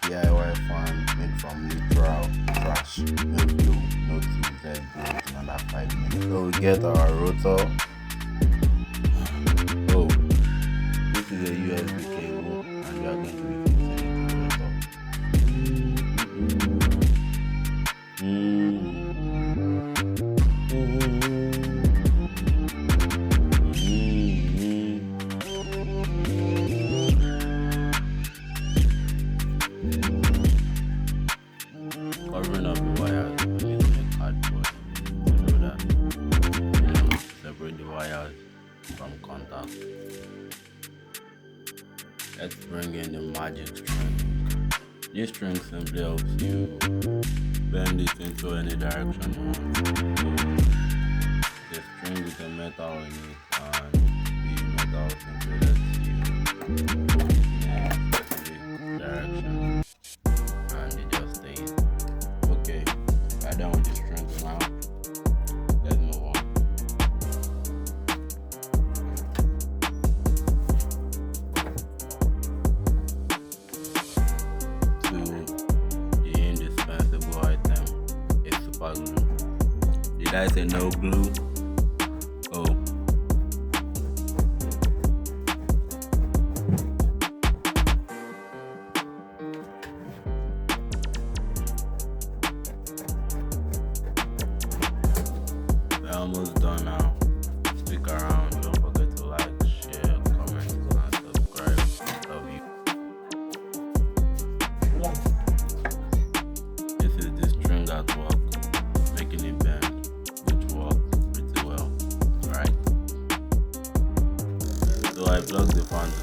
DIY fan made from literal trash. No glue, no tools, let's do it in under 5 minutes. So we get our rotor. Oh, this is a USB cable and we are going to be fixing it to the rotor. Covering up the wires, we're using a cardboard so that separate the wires from contact. Let's bring in the magic string. This string simply helps you bend it into any direction you want. So the string with a metal in it, and the metal simply lets you move it in a specific direction, and it just stays. Okay, we're done with the strings now. Let's move on. To the indispensable item, a super glue. Did I say no glue? Oh. We're almost done now. Stick around. Don't forget to like, share, comment, and subscribe. Love you. This is the string at work, making it bend, which works pretty well, right? So I plugged the fan to